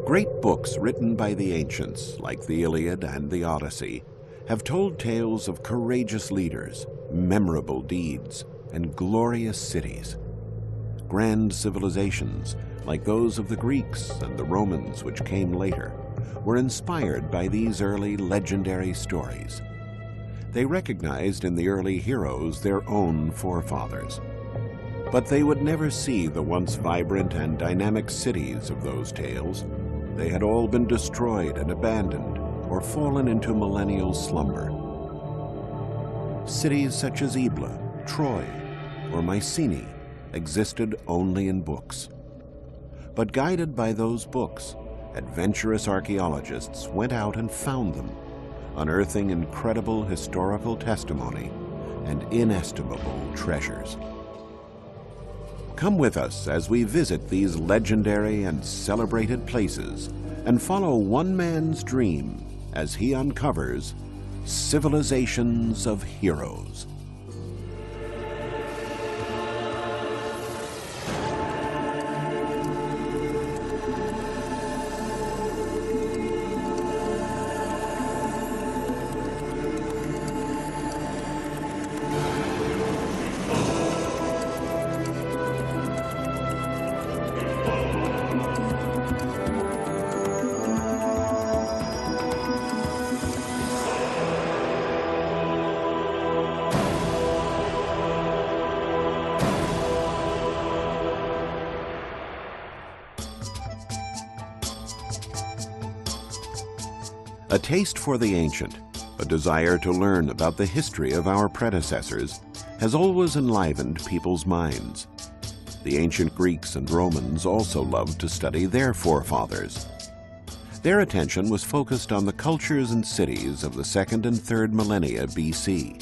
Great books written by the ancients, like the Iliad and the Odyssey, have told tales of courageous leaders, memorable deeds, and glorious cities. Grand civilizations, like those of the Greeks and the Romans which came later, were inspired by these early legendary stories. They recognized in the early heroes their own forefathers. But they would never see the once vibrant and dynamic cities of those tales. They had all been destroyed and abandoned, or fallen into millennial slumber. Cities such as Ebla, Troy, or Mycenae existed only in books. But guided by those books, adventurous archaeologists went out and found them, unearthing incredible historical testimony and inestimable treasures. Come with us as we visit these legendary and celebrated places and follow one man's dream as he uncovers civilizations of heroes. A taste for the ancient, a desire to learn about the history of our predecessors, has always enlivened people's minds. The ancient Greeks and Romans also loved to study their forefathers. Their attention was focused on the cultures and cities of the 2nd and 3rd millennia BC.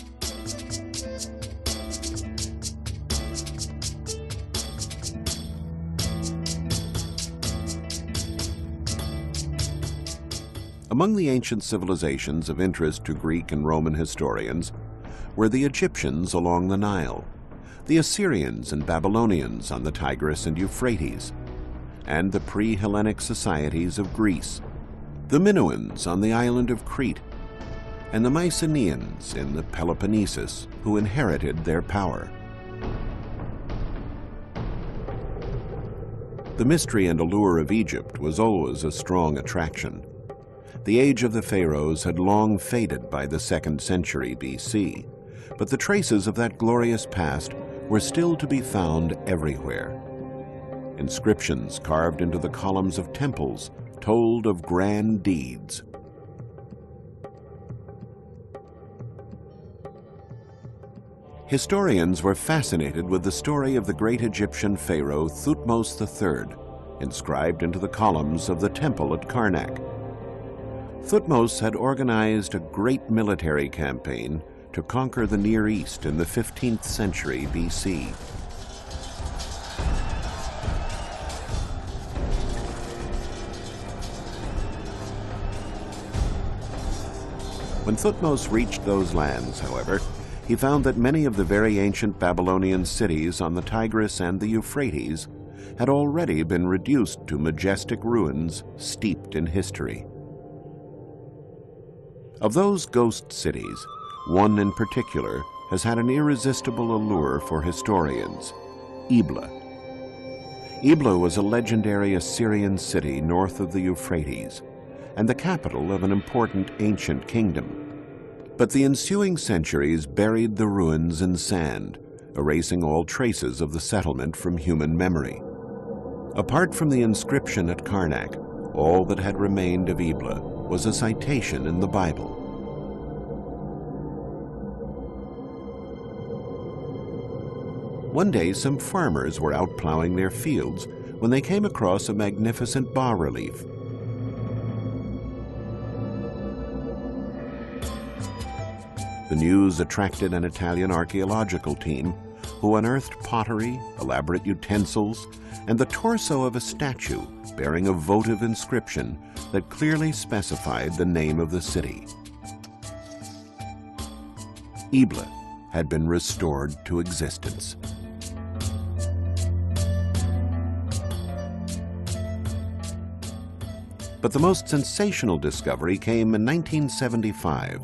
Among the ancient civilizations of interest to Greek and Roman historians were the Egyptians along the Nile, the Assyrians and Babylonians on the Tigris and Euphrates, and the pre-Hellenic societies of Greece, the Minoans on the island of Crete, and the Mycenaeans in the Peloponnese, who inherited their power. The mystery and allure of Egypt was always a strong attraction. The age of the pharaohs had long faded by the 2nd century BC, but the traces of that glorious past were still to be found everywhere. Inscriptions carved into the columns of temples told of grand deeds. Historians were fascinated with the story of the great Egyptian pharaoh Thutmose III, inscribed into the columns of the temple at Karnak. Thutmose had organized a great military campaign to conquer the Near East in the 15th century BC. When Thutmose reached those lands, however, he found that many of the very ancient Babylonian cities on the Tigris and the Euphrates had already been reduced to majestic ruins steeped in history. Of those ghost cities, one in particular has had an irresistible allure for historians: Ebla. Ebla was a legendary Assyrian city north of the Euphrates, and the capital of an important ancient kingdom. But the ensuing centuries buried the ruins in sand, erasing all traces of the settlement from human memory. Apart from the inscription at Karnak, all that had remained of Ebla was a citation in the Bible. One day, some farmers were out plowing their fields when they came across a magnificent bas-relief. The news attracted an Italian archaeological team who unearthed pottery, elaborate utensils, and the torso of a statue bearing a votive inscription that clearly specified the name of the city. Ebla had been restored to existence. But the most sensational discovery came in 1975,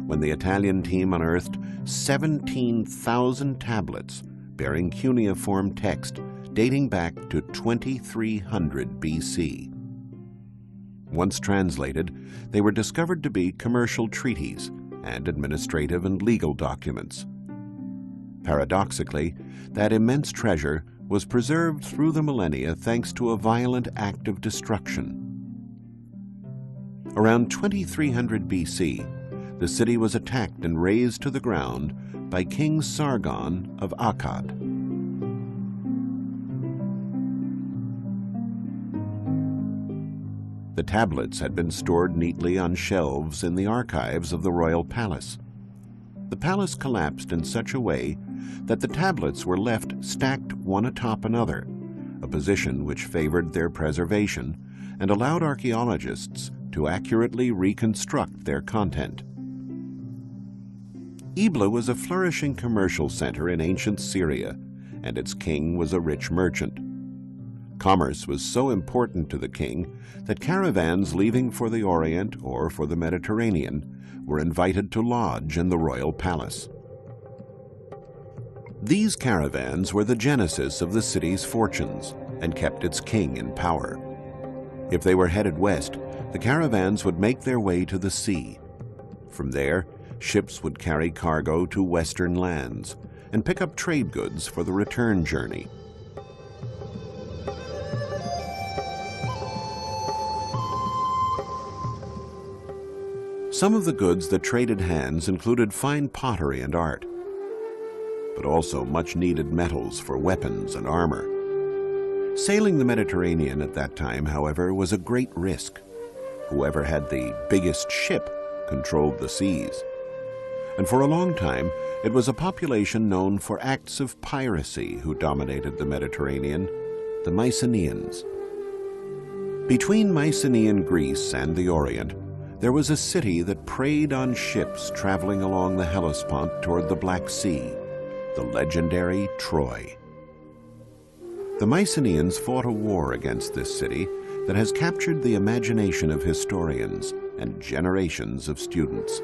when the Italian team unearthed 17,000 tablets bearing cuneiform text dating back to 2300 BC. Once translated, they were discovered to be commercial treaties and administrative and legal documents. Paradoxically, that immense treasure was preserved through the millennia thanks to a violent act of destruction. Around 2300 BC, the city was attacked and razed to the ground by King Sargon of Akkad. The tablets had been stored neatly on shelves in the archives of the royal palace. The palace collapsed in such a way that the tablets were left stacked one atop another, a position which favored their preservation and allowed archaeologists to accurately reconstruct their content. Ebla was a flourishing commercial center in ancient Syria, and its king was a rich merchant. Commerce was so important to the king that caravans leaving for the Orient or for the Mediterranean were invited to lodge in the royal palace. These caravans were the genesis of the city's fortunes and kept its king in power. If they were headed west, the caravans would make their way to the sea. From there, ships would carry cargo to western lands and pick up trade goods for the return journey. Some of the goods that traded hands included fine pottery and art, but also much-needed metals for weapons and armor. Sailing the Mediterranean at that time, however, was a great risk. Whoever had the biggest ship controlled the seas. And for a long time, it was a population known for acts of piracy who dominated the Mediterranean, the Mycenaeans. Between Mycenaean Greece and the Orient, there was a city that preyed on ships traveling along the Hellespont toward the Black Sea, the legendary Troy. The Mycenaeans fought a war against this city that has captured the imagination of historians and generations of students.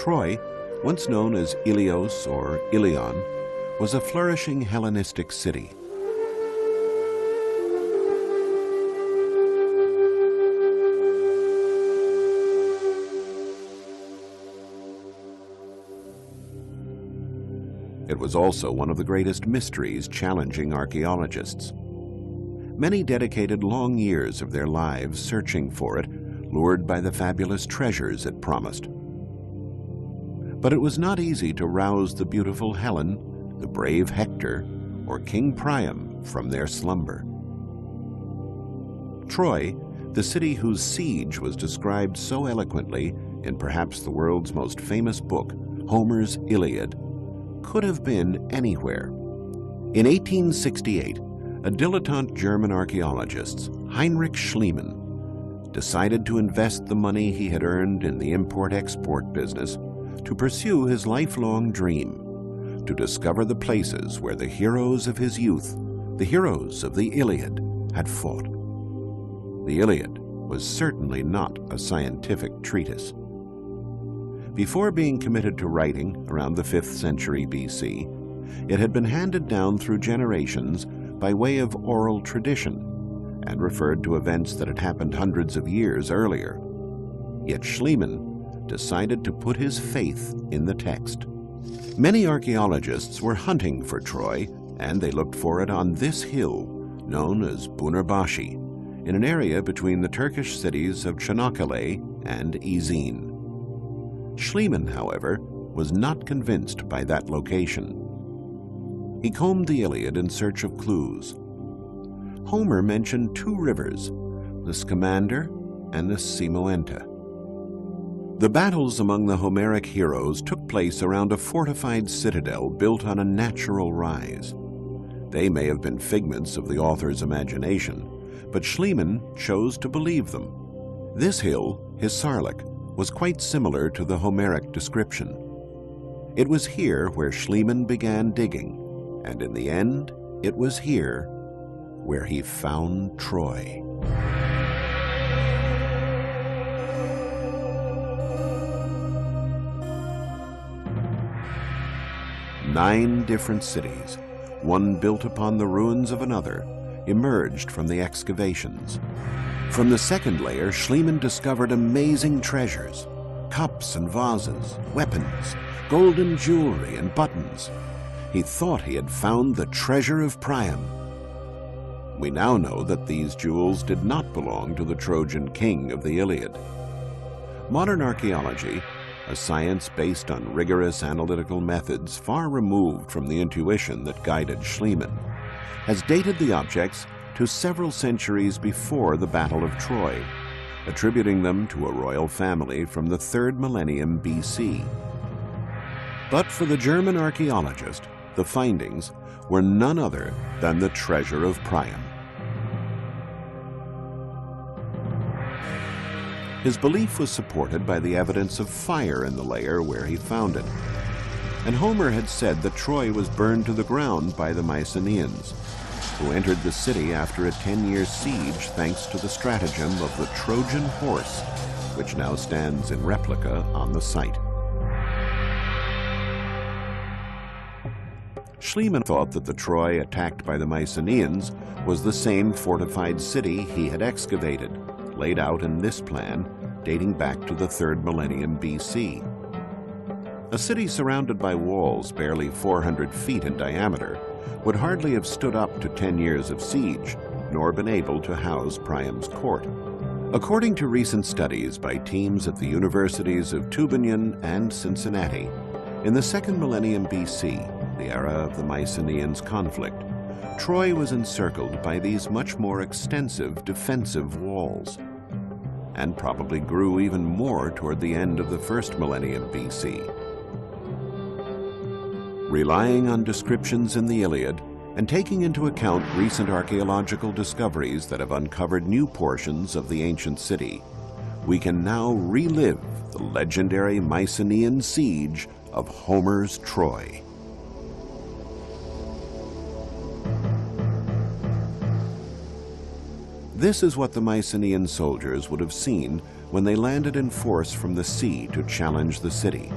Troy, once known as Ilios or Ilion, was a flourishing Hellenistic city. It was also one of the greatest mysteries challenging archaeologists. Many dedicated long years of their lives searching for it, lured by the fabulous treasures it promised. But it was not easy to rouse the beautiful Helen, the brave Hector, or King Priam from their slumber. Troy, the city whose siege was described so eloquently in perhaps the world's most famous book, Homer's Iliad, could have been anywhere. In 1868, a dilettante German archaeologist, Heinrich Schliemann, decided to invest the money he had earned in the import-export business to pursue his lifelong dream, to discover the places where the heroes of his youth, the heroes of the Iliad, had fought. The Iliad was certainly not a scientific treatise. Before being committed to writing around the 5th century BC, it had been handed down through generations by way of oral tradition and referred to events that had happened hundreds of years earlier. Yet Schliemann decided to put his faith in the text. Many archaeologists were hunting for Troy, and they looked for it on this hill, known as Bunarbashi, in an area between the Turkish cities of Çanakkale and Izin. Schliemann, however, was not convinced by that location. He combed the Iliad in search of clues. Homer mentioned two rivers, the Scamander and the Simoentia. The battles among the Homeric heroes took place around a fortified citadel built on a natural rise. They may have been figments of the author's imagination, but Schliemann chose to believe them. This hill, Hisarlik, was quite similar to the Homeric description. It was here where Schliemann began digging, and in the end, It was here where he found Troy. Nine different cities, one built upon the ruins of another, emerged from the excavations. From the second layer, Schliemann discovered amazing treasures, cups and vases, weapons, golden jewelry and buttons. He thought he had found the treasure of Priam. We now know that these jewels did not belong to the Trojan king of the Iliad. Modern archaeology, a science based on rigorous analytical methods far removed from the intuition that guided Schliemann, has dated the objects to several centuries before the Battle of Troy, attributing them to a royal family from the 3rd millennium BC. But for the German archaeologist, the findings were none other than the treasure of Priam. His belief was supported by the evidence of fire in the layer where he found it. And Homer had said that Troy was burned to the ground by the Mycenaeans, who entered the city after a 10-year siege thanks to the stratagem of the Trojan horse, which now stands in replica on the site. Schliemann thought that the Troy attacked by the Mycenaeans was the same fortified city he had excavated, laid out in this plan dating back to the 3rd millennium BC. A city surrounded by walls barely 400 feet in diameter would hardly have stood up to 10 years of siege, nor been able to house Priam's court. According to recent studies by teams at the universities of Tübingen and Cincinnati, in the 2nd millennium BC, the era of the Mycenaeans' conflict, Troy was encircled by these much more extensive defensive walls, and probably grew even more toward the end of the 1st millennium BC. Relying on descriptions in the Iliad and taking into account recent archaeological discoveries that have uncovered new portions of the ancient city, we can now relive the legendary Mycenaean siege of Homer's Troy. This is what the Mycenaean soldiers would have seen when they landed in force from the sea to challenge the city.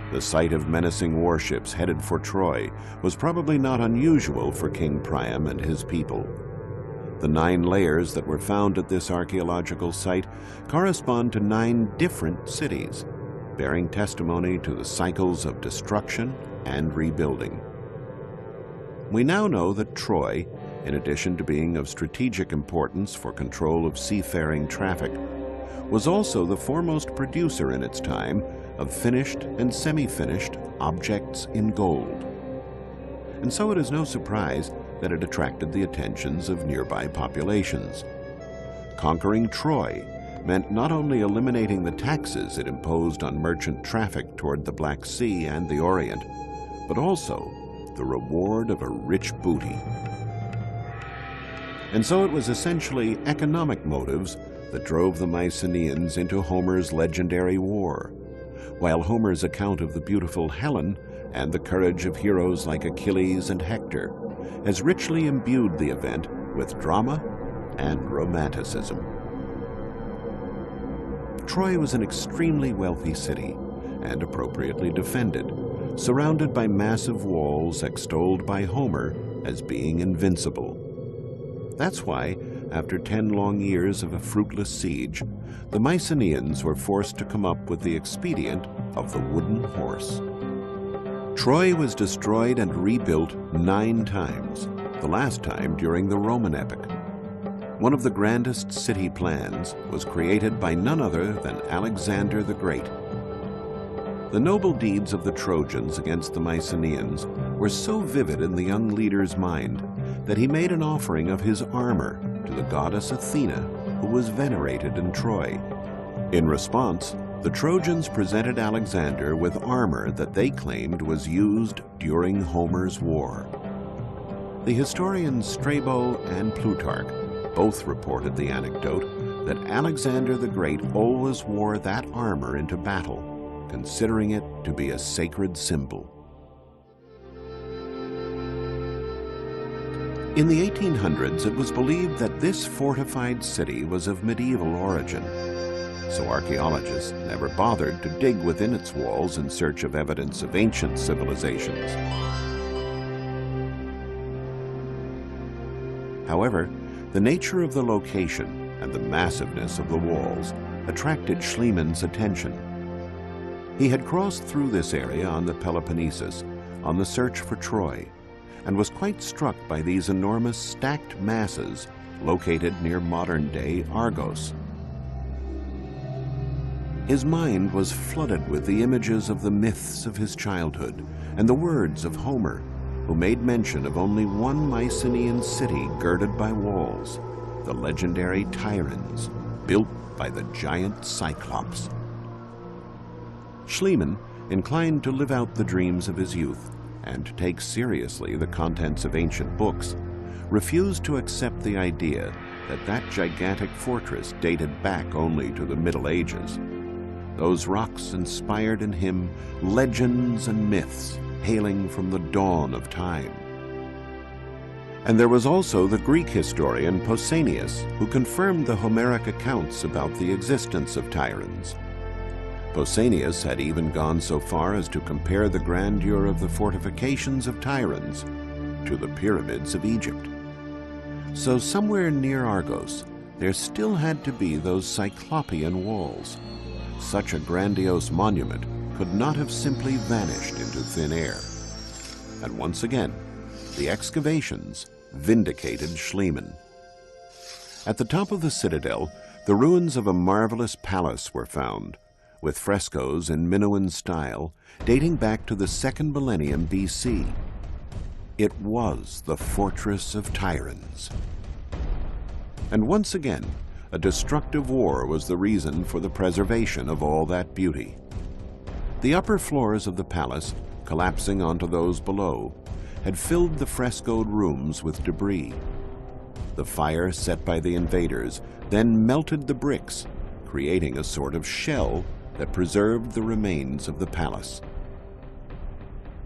The sight of menacing warships headed for Troy was probably not unusual for King Priam and his people. The 9 layers that were found at this archaeological site correspond to 9 different cities, bearing testimony to the cycles of destruction and rebuilding. We now know that Troy, in addition to being of strategic importance for control of seafaring traffic, was also the foremost producer in its time of finished and semi-finished objects in gold. And so it is no surprise that it attracted the attentions of nearby populations. Conquering Troy meant not only eliminating the taxes it imposed on merchant traffic toward the Black Sea and the Orient, but also the reward of a rich booty. And so it was essentially economic motives that drove the Mycenaeans into Homer's legendary war, while Homer's account of the beautiful Helen and the courage of heroes like Achilles and Hector has richly imbued the event with drama and romanticism. Troy was an extremely wealthy city and appropriately defended, surrounded by massive walls extolled by Homer as being invincible. That's why, after 10 long years of a fruitless siege, the Mycenaeans were forced to come up with the expedient of the wooden horse. Troy was destroyed and rebuilt 9 times, the last time during the Roman epoch. One of the grandest city plans was created by none other than Alexander the Great. The noble deeds of the Trojans against the Mycenaeans were so vivid in the young leader's mind that he made an offering of his armor to the goddess Athena, who was venerated in Troy. In response, The Trojans presented Alexander with armor that they claimed was used during Homer's war. The historians Strabo and Plutarch both reported the anecdote that Alexander the Great always wore that armor into battle, considering it to be a sacred symbol. In the 1800s, it was believed that this fortified city was of medieval origin, so archaeologists never bothered to dig within its walls in search of evidence of ancient civilizations. However, the nature of the location and the massiveness of the walls attracted Schliemann's attention. He had crossed through this area on the Peloponnese on the search for Troy, and was quite struck by these enormous stacked masses located near modern-day Argos. His mind was flooded with the images of the myths of his childhood and the words of Homer, who made mention of only one Mycenaean city girded by walls, the legendary Tiryns, built by the giant Cyclops. Schliemann, inclined to live out the dreams of his youth and to take seriously the contents of ancient books, refused to accept the idea that that gigantic fortress dated back only to the Middle Ages. Those rocks inspired in him legends and myths hailing from the dawn of time. And there was also the Greek historian Pausanias, who confirmed the Homeric accounts about the existence of Tiryns. Pausanias had even gone so far as to compare the grandeur of the fortifications of Tiryns to the pyramids of Egypt. So somewhere near Argos, there still had to be those Cyclopean walls. Such a grandiose monument could not have simply vanished into thin air. And once again, the excavations vindicated Schliemann. At the top of the citadel, the ruins of a marvelous palace were found, with frescoes in Minoan style dating back to the 2nd millennium BC. It was the fortress of Tiryns. And once again, a destructive war was the reason for the preservation of all that beauty. The upper floors of the palace, collapsing onto those below, had filled the frescoed rooms with debris. The fire set by the invaders then melted the bricks, creating a sort of shell that preserved the remains of the palace.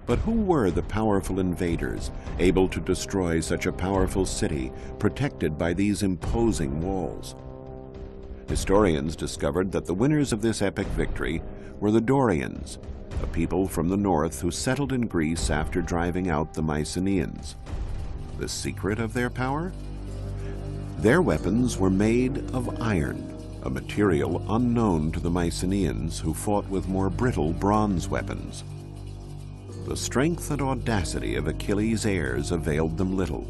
But who were the powerful invaders able to destroy such a powerful city protected by these imposing walls? Historians discovered that the winners of this epic victory were the Dorians, a people from the north who settled in Greece after driving out the Mycenaeans. The secret of their power? Their weapons were made of iron, a material unknown to the Mycenaeans, who fought with more brittle bronze weapons. The strength and audacity of Achilles' heirs availed them little.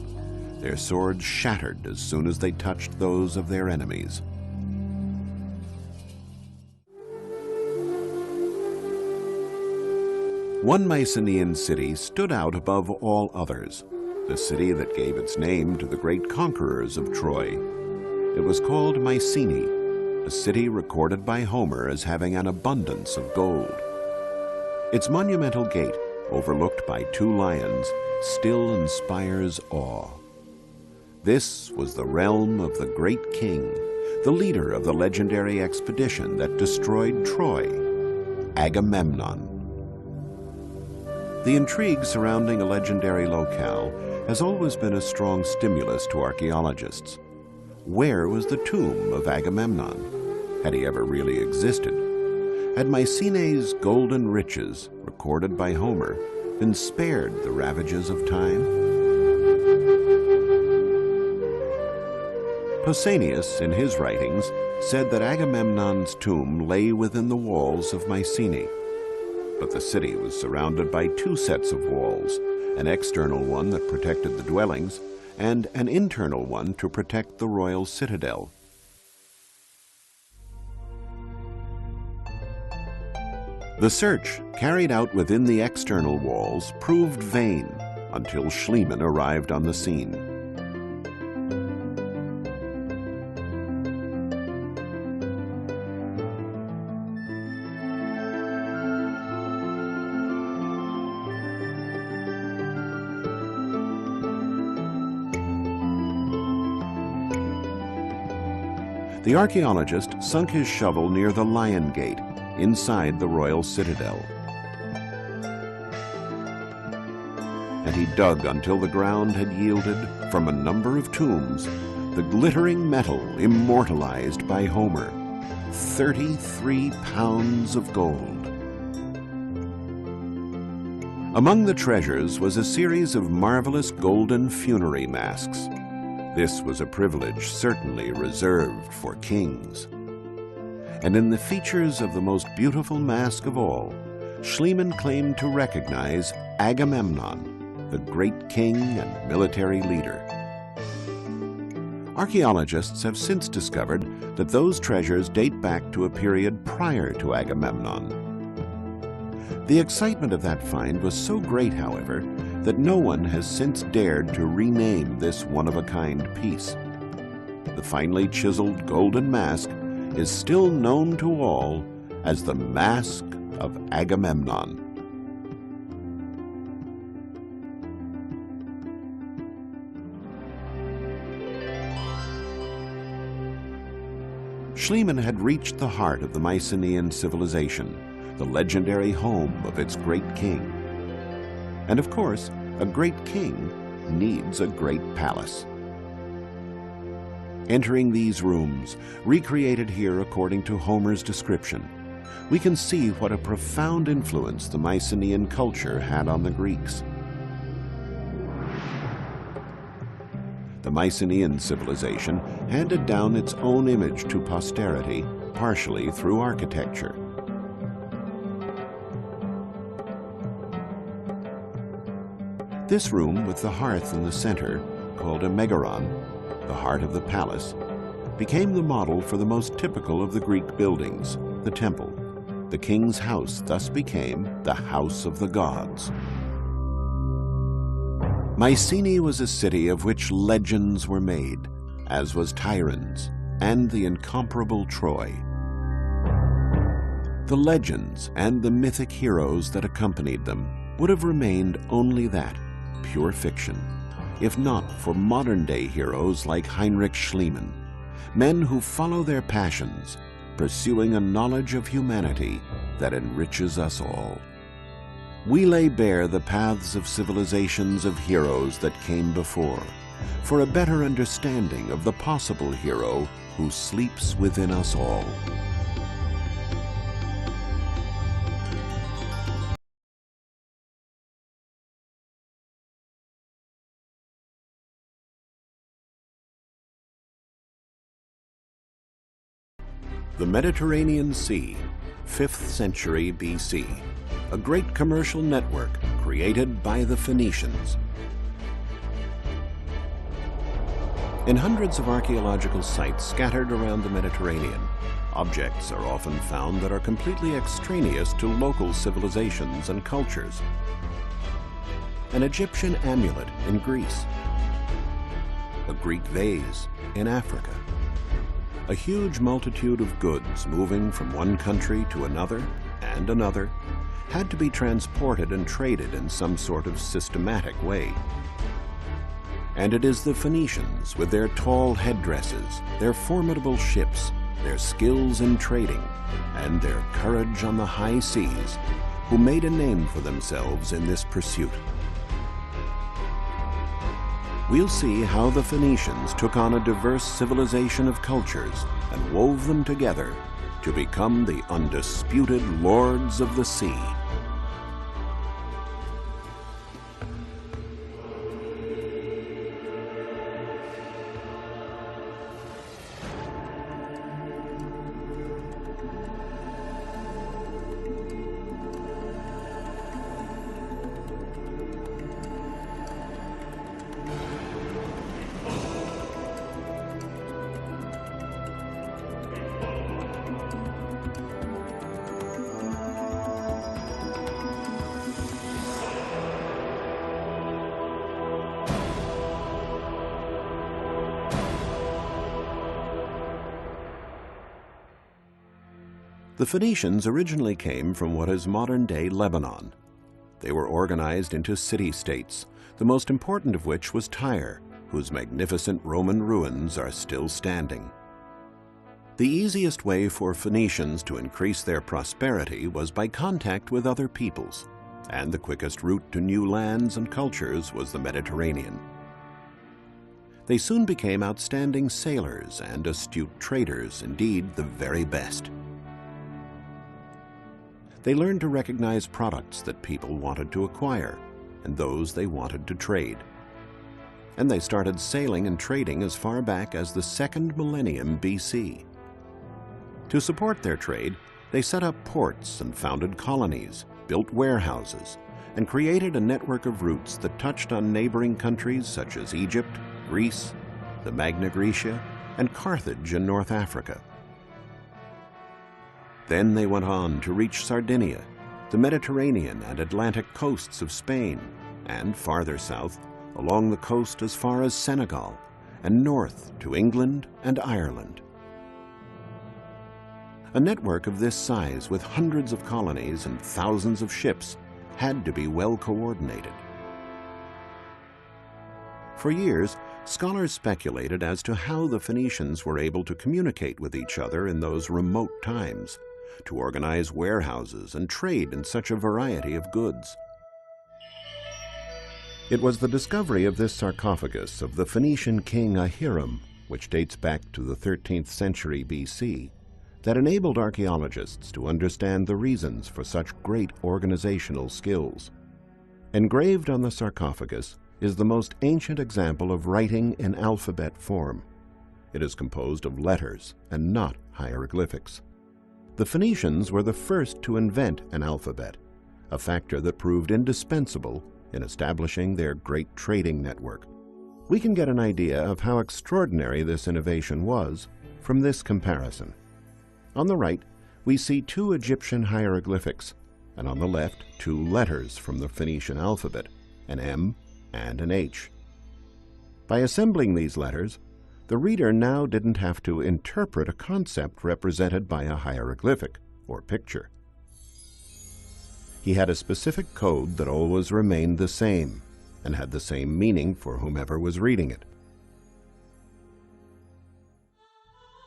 Their swords shattered as soon as they touched those of their enemies. One Mycenaean city stood out above all others, the city that gave its name to the great conquerors of Troy. It was called Mycenae, a city recorded by Homer as having an abundance of gold. Its monumental gate, overlooked by 2 lions, still inspires awe. This was the realm of the great king, the leader of the legendary expedition that destroyed Troy, Agamemnon. The intrigue surrounding a legendary locale has always been a strong stimulus to archaeologists. Where was the tomb of Agamemnon? Had he ever really existed? Had Mycenae's golden riches, recorded by Homer, been spared the ravages of time? Pausanias, in his writings, said that Agamemnon's tomb lay within the walls of Mycenae. But the city was surrounded by 2 sets of walls, an external one that protected the dwellings, and an internal one to protect the royal citadel. The search, carried out within the external walls, proved vain until Schliemann arrived on the scene. The archaeologist sunk his shovel near the Lion Gate, inside the royal citadel. And he dug until the ground had yielded, from a number of tombs, the glittering metal immortalized by Homer, 33 pounds of gold. Among the treasures was a series of marvelous golden funerary masks. This was a privilege certainly reserved for kings. And in the features of the most beautiful mask of all, Schliemann claimed to recognize Agamemnon, the great king and military leader. Archaeologists have since discovered that those treasures date back to a period prior to Agamemnon. The excitement of that find was so great, however, that no one has since dared to rename this one-of-a-kind piece. The finely chiseled golden mask is still known to all as the Mask of Agamemnon. Schliemann had reached the heart of the Mycenaean civilization, the legendary home of its great king. And of course, a great king needs a great palace. Entering these rooms, recreated here according to Homer's description, we can see what a profound influence the Mycenaean culture had on the Greeks. The Mycenaean civilization handed down its own image to posterity, partially through architecture. This room with the hearth in the center, called a megaron, the heart of the palace, became the model for the most typical of the Greek buildings, the temple. The king's house thus became the house of the gods. Mycenae was a city of which legends were made, as was Tiryns and the incomparable Troy. The legends and the mythic heroes that accompanied them would have remained only that, pure fiction, if not for modern-day heroes like Heinrich Schliemann, men who follow their passions, pursuing a knowledge of humanity that enriches us all. We lay bare the paths of civilizations of heroes that came before, for a better understanding of the possible hero who sleeps within us all. The Mediterranean Sea, 5th century BC, a great commercial network created by the Phoenicians. In hundreds of archaeological sites scattered around the Mediterranean, objects are often found that are completely extraneous to local civilizations and cultures. An Egyptian amulet in Greece, a Greek vase in Africa, a huge multitude of goods moving from one country to another and another had to be transported and traded in some sort of systematic way. And it is the Phoenicians, with their tall headdresses, their formidable ships, their skills in trading, and their courage on the high seas, who made a name for themselves in this pursuit. We'll see how the Phoenicians took on a diverse civilization of cultures and wove them together to become the undisputed lords of the sea. The Phoenicians originally came from what is modern-day Lebanon. They were organized into city-states, the most important of which was Tyre, whose magnificent Roman ruins are still standing. The easiest way for Phoenicians to increase their prosperity was by contact with other peoples, and the quickest route to new lands and cultures was the Mediterranean. They soon became outstanding sailors and astute traders, indeed the very best. They learned to recognize products that people wanted to acquire and those they wanted to trade. And they started sailing and trading as far back as the 2nd millennium BC. To support their trade, they set up ports and founded colonies, built warehouses, and created a network of routes that touched on neighboring countries such as Egypt, Greece, the Magna Graecia, and Carthage in North Africa. Then they went on to reach Sardinia, the Mediterranean and Atlantic coasts of Spain, and farther south, along the coast as far as Senegal, and north to England and Ireland. A network of this size with hundreds of colonies and thousands of ships had to be well coordinated. For years, scholars speculated as to how the Phoenicians were able to communicate with each other in those remote times, to organize warehouses and trade in such a variety of goods. It was the discovery of this sarcophagus of the Phoenician king Hiram, which dates back to the 13th century BC, that enabled archaeologists to understand the reasons for such great organizational skills. Engraved on the sarcophagus is the most ancient example of writing in alphabet form. It is composed of letters and not hieroglyphics. The Phoenicians were the first to invent an alphabet, a factor that proved indispensable in establishing their great trading network. We can get an idea of how extraordinary this innovation was from this comparison. On the right, we see 2 Egyptian hieroglyphics, and on the left, 2 letters from the Phoenician alphabet, an M and an H. By assembling these letters, the reader now didn't have to interpret a concept represented by a hieroglyphic or picture. He had a specific code that always remained the same and had the same meaning for whomever was reading it.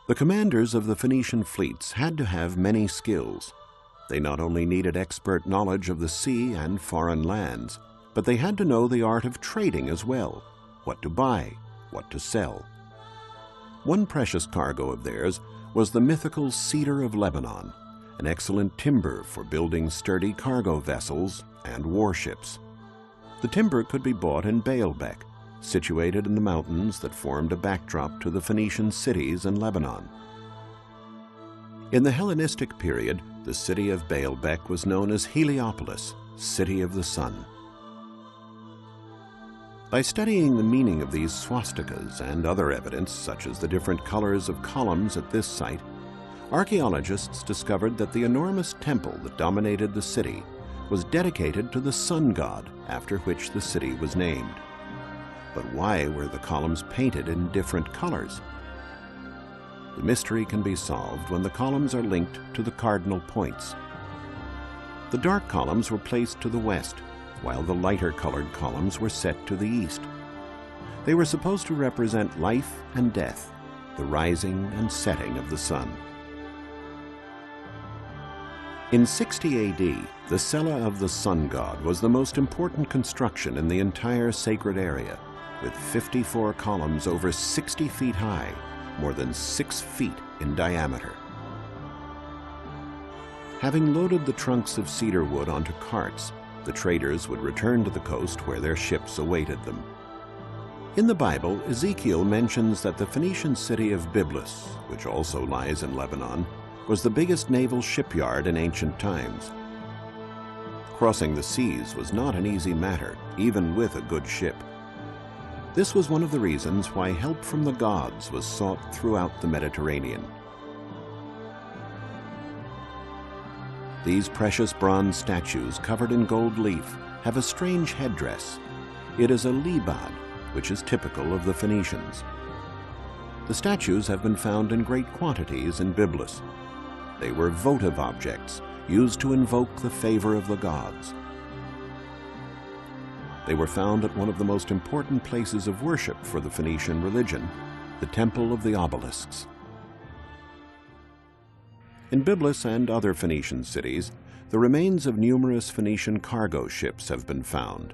The commanders of the Phoenician fleets had to have many skills. They not only needed expert knowledge of the sea and foreign lands, but they had to know the art of trading as well, what to buy, what to sell. One precious cargo of theirs was the mythical cedar of Lebanon, an excellent timber for building sturdy cargo vessels and warships. The timber could be bought in Baalbek, situated in the mountains that formed a backdrop to the Phoenician cities in Lebanon. In the Hellenistic period, the city of Baalbek was known as Heliopolis, City of the Sun. By studying the meaning of these swastikas and other evidence, such as the different colors of columns at this site, archaeologists discovered that the enormous temple that dominated the city was dedicated to the sun god, after which the city was named. But why were the columns painted in different colors? The mystery can be solved when the columns are linked to the cardinal points. The dark columns were placed to the west, while the lighter colored columns were set to the east. They were supposed to represent life and death, the rising and setting of the sun. In 60 AD, the cella of the sun god was the most important construction in the entire sacred area, with 54 columns over 60 feet high, more than 6 feet in diameter. Having loaded the trunks of cedar wood onto carts, the traders would return to the coast where their ships awaited them. In the Bible, Ezekiel mentions that the Phoenician city of Byblus, which also lies in Lebanon, was the biggest naval shipyard in ancient times. Crossing the seas was not an easy matter, even with a good ship. This was one of the reasons why help from the gods was sought throughout the Mediterranean. These precious bronze statues covered in gold leaf have a strange headdress. It is a libad, which is typical of the Phoenicians. The statues have been found in great quantities in Byblus. They were votive objects used to invoke the favor of the gods. They were found at one of the most important places of worship for the Phoenician religion, the Temple of the Obelisks. In Byblus and other Phoenician cities, the remains of numerous Phoenician cargo ships have been found.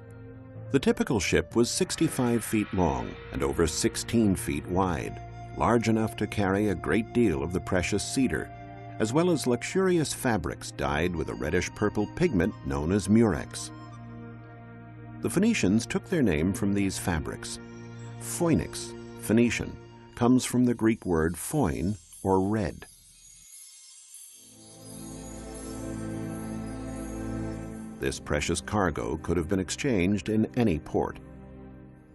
The typical ship was 65 feet long and over 16 feet wide, large enough to carry a great deal of the precious cedar, as well as luxurious fabrics dyed with a reddish-purple pigment known as murex. The Phoenicians took their name from these fabrics. Phoenix, Phoenician, comes from the Greek word phoin, or red. This precious cargo could have been exchanged in any port.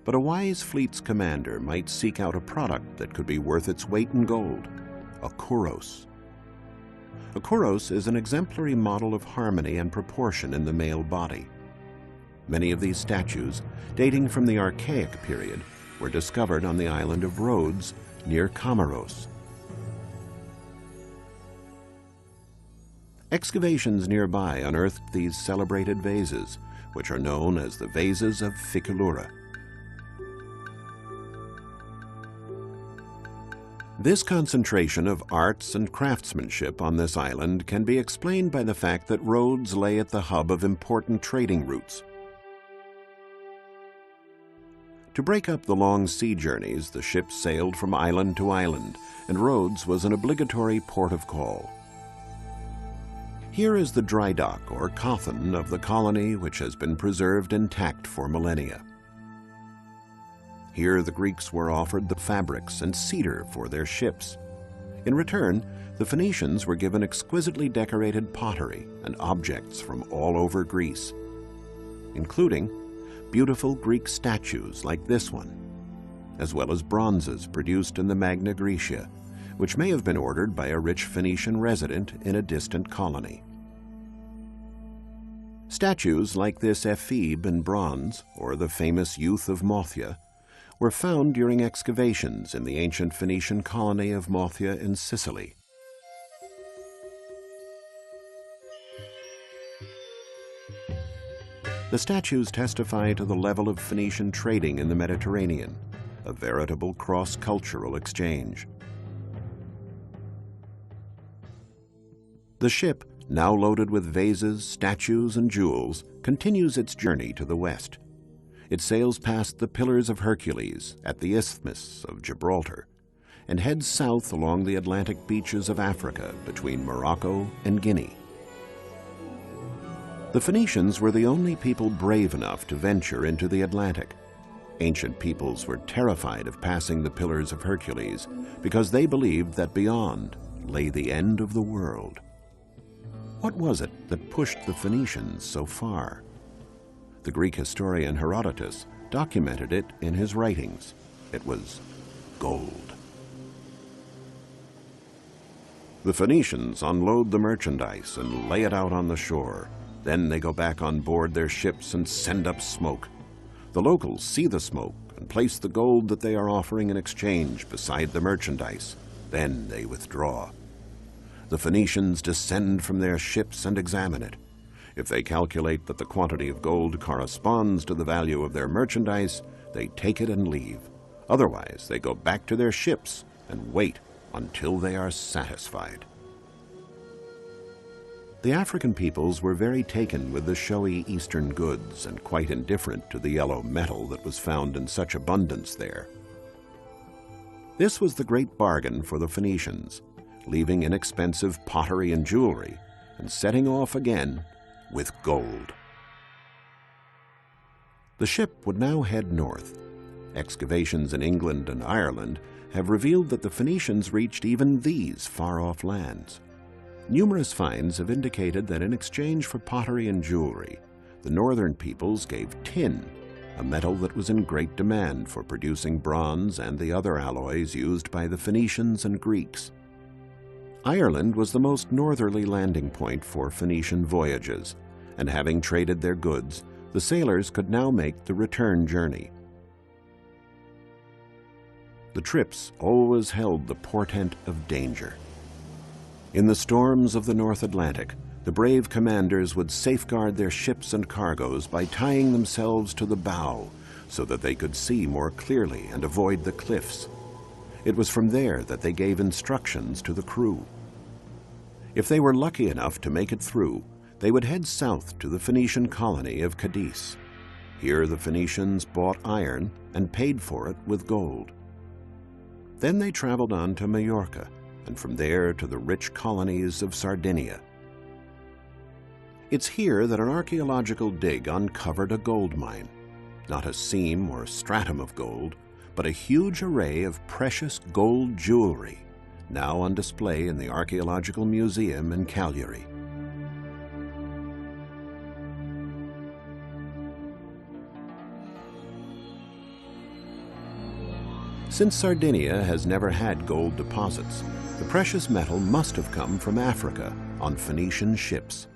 But a wise fleet's commander might seek out a product that could be worth its weight in gold, a kouros. A kouros is an exemplary model of harmony and proportion in the male body. Many of these statues, dating from the Archaic period, were discovered on the island of Rhodes near Comoros. Excavations nearby unearthed these celebrated vases, which are known as the vases of Ficalura. This concentration of arts and craftsmanship on this island can be explained by the fact that Rhodes lay at the hub of important trading routes. To break up the long sea journeys, the ships sailed from island to island, and Rhodes was an obligatory port of call. Here is the dry dock, or cothon, of the colony, which has been preserved intact for millennia. Here the Greeks were offered the fabrics and cedar for their ships. In return, the Phoenicians were given exquisitely decorated pottery and objects from all over Greece, including beautiful Greek statues like this one, as well as bronzes produced in the Magna Graecia, which may have been ordered by a rich Phoenician resident in a distant colony. Statues like this ephebe in bronze, or the famous youth of Mothia, were found during excavations in the ancient Phoenician colony of Mothia in Sicily. The statues testify to the level of Phoenician trading in the Mediterranean, a veritable cross-cultural exchange. The ship, now loaded with vases, statues, and jewels, continues its journey to the west. It sails past the Pillars of Hercules at the Isthmus of Gibraltar and heads south along the Atlantic beaches of Africa between Morocco and Guinea. The Phoenicians were the only people brave enough to venture into the Atlantic. Ancient peoples were terrified of passing the Pillars of Hercules because they believed that beyond lay the end of the world. What was it that pushed the Phoenicians so far? The Greek historian Herodotus documented it in his writings. It was gold. The Phoenicians unload the merchandise and lay it out on the shore. Then they go back on board their ships and send up smoke. The locals see the smoke and place the gold that they are offering in exchange beside the merchandise. Then they withdraw. The Phoenicians descend from their ships and examine it. If they calculate that the quantity of gold corresponds to the value of their merchandise, they take it and leave. Otherwise, they go back to their ships and wait until they are satisfied. The African peoples were very taken with the showy Eastern goods and quite indifferent to the yellow metal that was found in such abundance there. This was the great bargain for the Phoenicians, leaving inexpensive pottery and jewelry and setting off again with gold. The ship would now head north. Excavations in England and Ireland have revealed that the Phoenicians reached even these far-off lands. Numerous finds have indicated that in exchange for pottery and jewelry, the northern peoples gave tin, a metal that was in great demand for producing bronze and the other alloys used by the Phoenicians and Greeks. Ireland was the most northerly landing point for Phoenician voyages, and having traded their goods, the sailors could now make the return journey. The trips always held the portent of danger. In the storms of the North Atlantic, the brave commanders would safeguard their ships and cargoes by tying themselves to the bow so that they could see more clearly and avoid the cliffs. It was from there that they gave instructions to the crew. If they were lucky enough to make it through, they would head south to the Phoenician colony of Cadiz. Here the Phoenicians bought iron and paid for it with gold. Then they traveled on to Majorca, and from there to the rich colonies of Sardinia. It's here that an archaeological dig uncovered a gold mine, not a seam or stratum of gold, but a huge array of precious gold jewelry, now on display in the Archaeological Museum in Cagliari. Since Sardinia has never had gold deposits, the precious metal must have come from Africa on Phoenician ships.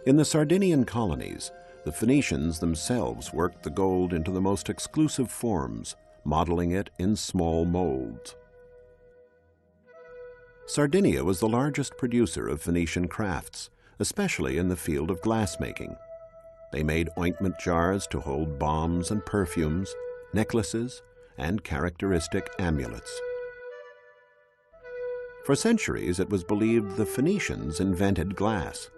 In the Sardinian colonies, the Phoenicians themselves worked the gold into the most exclusive forms, modeling it in small molds. Sardinia was the largest producer of Phoenician crafts, especially in the field of glassmaking. They made ointment jars to hold balms and perfumes, necklaces, and characteristic amulets. For centuries, it was believed the Phoenicians invented glass.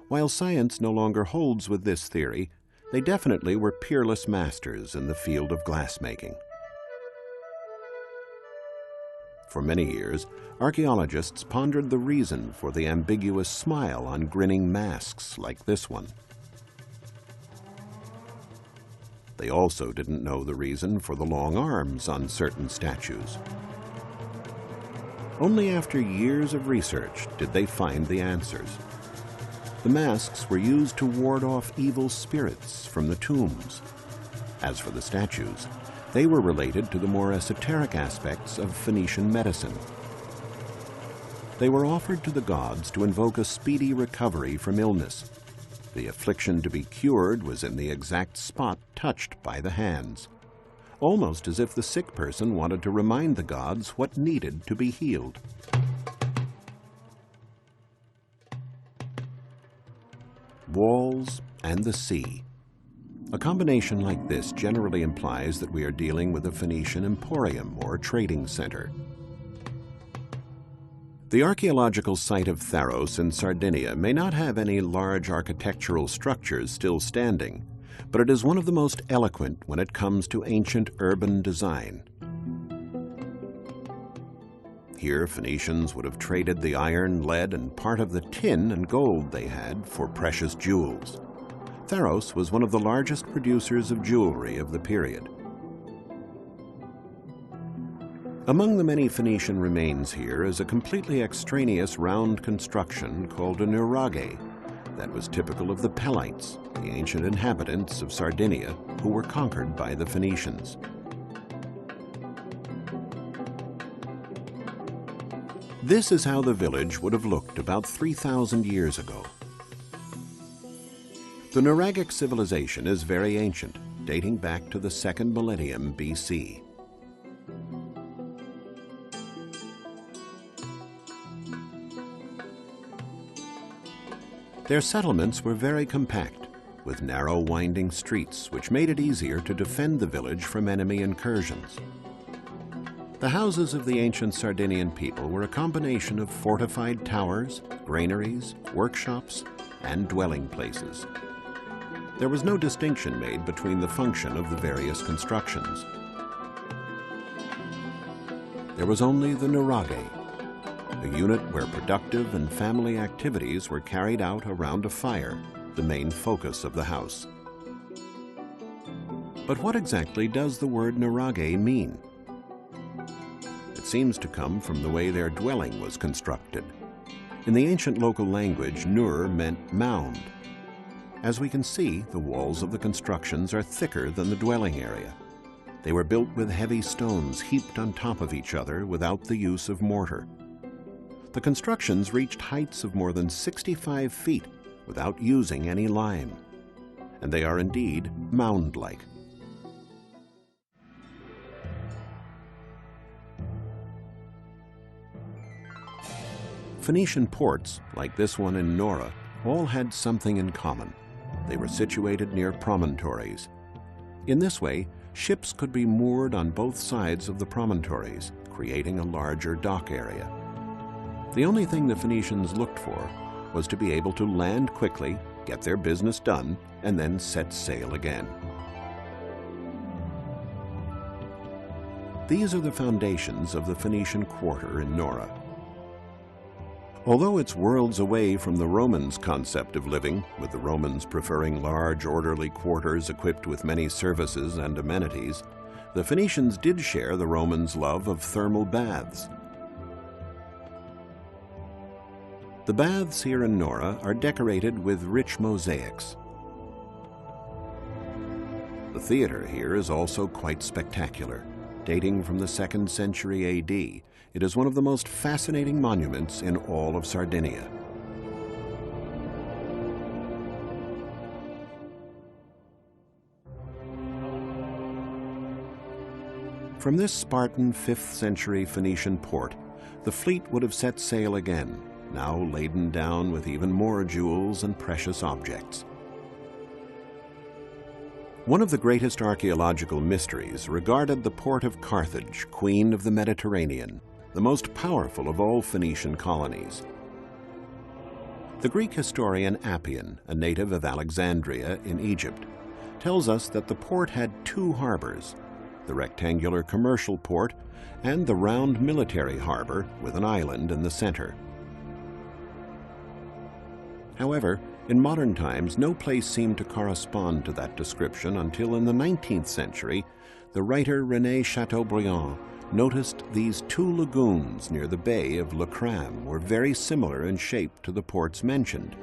While science no longer holds with this theory, they definitely were peerless masters in the field of glassmaking. For many years, archaeologists pondered the reason for the ambiguous smile on grinning masks like this one. They also didn't know the reason for the long arms on certain statues. Only after years of research did they find the answers. The masks were used to ward off evil spirits from the tombs. As for the statues, they were related to the more esoteric aspects of Phoenician medicine. They were offered to the gods to invoke a speedy recovery from illness. The affliction to be cured was in the exact spot touched by the hands, almost as if the sick person wanted to remind the gods what needed to be healed. Walls and the sea. A combination like this generally implies that we are dealing with a Phoenician emporium or trading center. The archaeological site of Tharos in Sardinia may not have any large architectural structures still standing, but it is one of the most eloquent when it comes to ancient urban design. Here, Phoenicians would have traded the iron, lead, and part of the tin and gold they had for precious jewels. Tharos was one of the largest producers of jewelry of the period. Among the many Phoenician remains here is a completely extraneous round construction called a nuraghe that was typical of the Pelites, the ancient inhabitants of Sardinia who were conquered by the Phoenicians. This is how the village would have looked about 3,000 years ago. The Nuragic civilization is very ancient, dating back to the 2nd millennium BC. Their settlements were very compact, with narrow winding streets which made it easier to defend the village from enemy incursions. The houses of the ancient Sardinian people were a combination of fortified towers, granaries, workshops, and dwelling places. There was no distinction made between the function of the various constructions. There was only the nuraghe, a unit where productive and family activities were carried out around a fire, the main focus of the house. But what exactly does the word nuraghe mean? It seems to come from the way their dwelling was constructed. In the ancient local language, nur meant mound. As we can see, the walls of the constructions are thicker than the dwelling area. They were built with heavy stones heaped on top of each other without the use of mortar. The constructions reached heights of more than 65 feet without using any lime, and they are indeed mound-like. Phoenician ports, like this one in Nora, all had something in common. They were situated near promontories. In this way, ships could be moored on both sides of the promontories, creating a larger dock area. The only thing the Phoenicians looked for was to be able to land quickly, get their business done, and then set sail again. These are the foundations of the Phoenician quarter in Nora. Although it's worlds away from the Romans' concept of living, with the Romans preferring large, orderly quarters equipped with many services and amenities, the Phoenicians did share the Romans' love of thermal baths. The baths here in Nora are decorated with rich mosaics. The theater here is also quite spectacular. Dating from the 2nd century AD, it is one of the most fascinating monuments in all of Sardinia. From this Spartan 5th century Phoenician port, the fleet would have set sail again, now laden down with even more jewels and precious objects. One of the greatest archaeological mysteries regarded the port of Carthage, queen of the Mediterranean, the most powerful of all Phoenician colonies. The Greek historian Appian, a native of Alexandria in Egypt, tells us that the port had 2 harbors, the rectangular commercial port and the round military harbor with an island in the center. However, in modern times, no place seemed to correspond to that description until in the 19th century, the writer René Chateaubriand noticed these 2 lagoons near the bay of Le Cram were very similar in shape to the ports mentioned.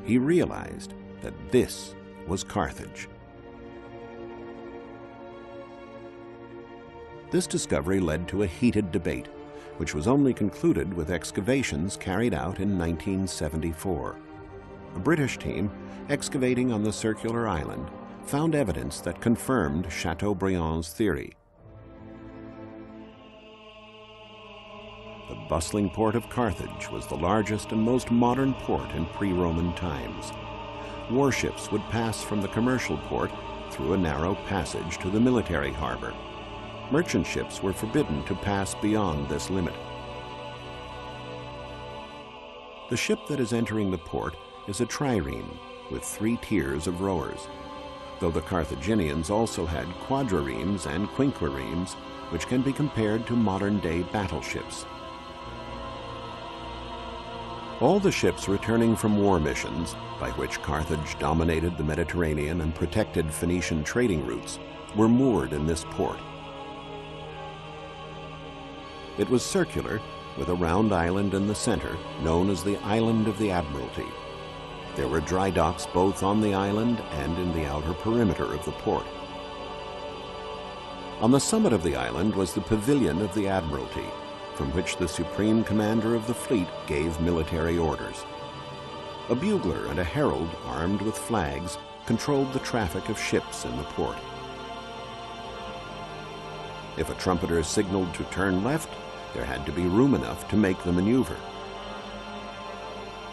He realized that this was Carthage. This discovery led to a heated debate, which was only concluded with excavations carried out in 1974. A British team, excavating on the circular island, found evidence that confirmed Chateaubriand's theory. The bustling port of Carthage was the largest and most modern port in pre-Roman times. Warships would pass from the commercial port through a narrow passage to the military harbor. Merchant ships were forbidden to pass beyond this limit. The ship that is entering the port is a trireme with 3 tiers of rowers, though the Carthaginians also had quadriremes and quinquiremes, which can be compared to modern-day battleships. All the ships returning from war missions, by which Carthage dominated the Mediterranean and protected Phoenician trading routes, were moored in this port. It was circular, with a round island in the center, known as the Island of the Admiralty. There were dry docks both on the island and in the outer perimeter of the port. On the summit of the island was the Pavilion of the Admiralty, from which the supreme commander of the fleet gave military orders. A bugler and a herald, armed with flags, controlled the traffic of ships in the port. If a trumpeter signaled to turn left, there had to be room enough to make the maneuver.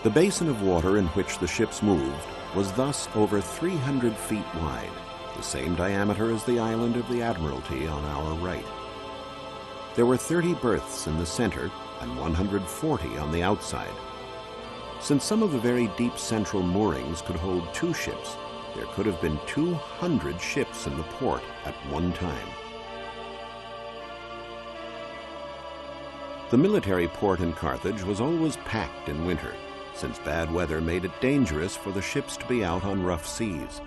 The basin of water in which the ships moved was thus over 300 feet wide, the same diameter as the Island of the Admiralty on our right. There were 30 berths in the center and 140 on the outside. Since some of the very deep central moorings could hold 2 ships, there could have been 200 ships in the port at one time. The military port in Carthage was always packed in winter, since bad weather made it dangerous for the ships to be out on rough seas.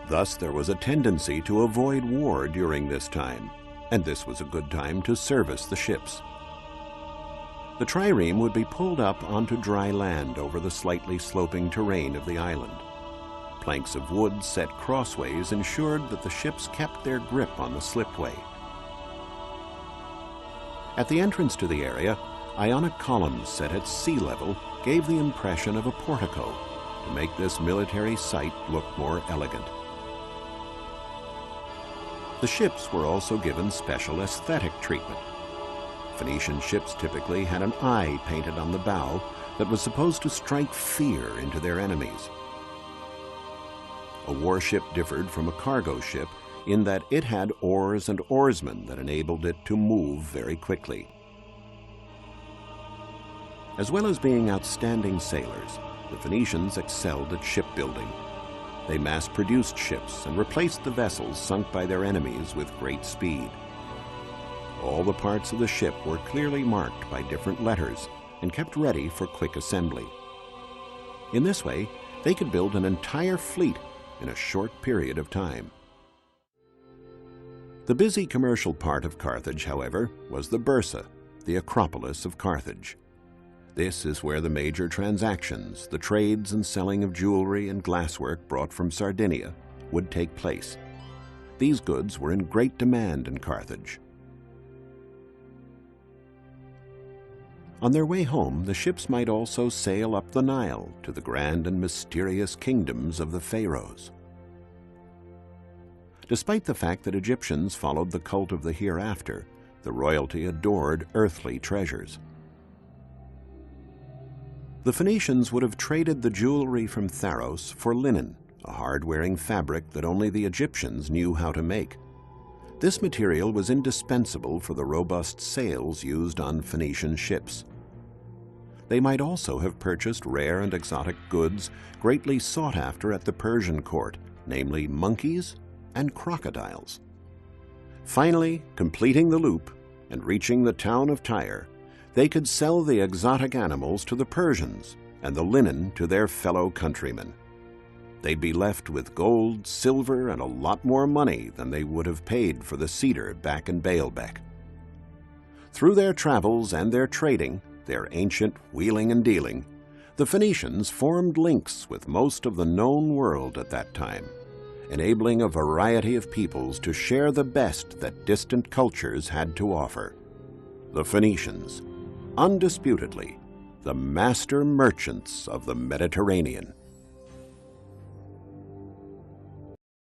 Thus, there was a tendency to avoid war during this time, and this was a good time to service the ships. The trireme would be pulled up onto dry land over the slightly sloping terrain of the island. Planks of wood set crossways ensured that the ships kept their grip on the slipway. At the entrance to the area, Ionic columns set at sea level gave the impression of a portico to make this military site look more elegant. The ships were also given special aesthetic treatment. Phoenician ships typically had an eye painted on the bow that was supposed to strike fear into their enemies. A warship differed from a cargo ship in that it had oars and oarsmen that enabled it to move very quickly. As well as being outstanding sailors, the Phoenicians excelled at shipbuilding. They mass-produced ships and replaced the vessels sunk by their enemies with great speed. All the parts of the ship were clearly marked by different letters and kept ready for quick assembly. In this way, they could build an entire fleet in a short period of time. The busy commercial part of Carthage, however, was the Bursa, the Acropolis of Carthage. This is where the major transactions, the trades and selling of jewelry and glasswork brought from Sardinia, would take place. These goods were in great demand in Carthage. On their way home, the ships might also sail up the Nile to the grand and mysterious kingdoms of the pharaohs. Despite the fact that Egyptians followed the cult of the hereafter, the royalty adored earthly treasures. The Phoenicians would have traded the jewelry from Pharos for linen, a hard-wearing fabric that only the Egyptians knew how to make. This material was indispensable for the robust sails used on Phoenician ships. They might also have purchased rare and exotic goods greatly sought after at the Persian court, namely monkeys and crocodiles. Finally, completing the loop and reaching the town of Tyre, they could sell the exotic animals to the Persians and the linen to their fellow countrymen. They'd be left with gold, silver, and a lot more money than they would have paid for the cedar back in Baalbek. Through their travels and their trading, their ancient wheeling and dealing, the Phoenicians formed links with most of the known world at that time, enabling a variety of peoples to share the best that distant cultures had to offer. The Phoenicians, undisputedly, the master merchants of the Mediterranean.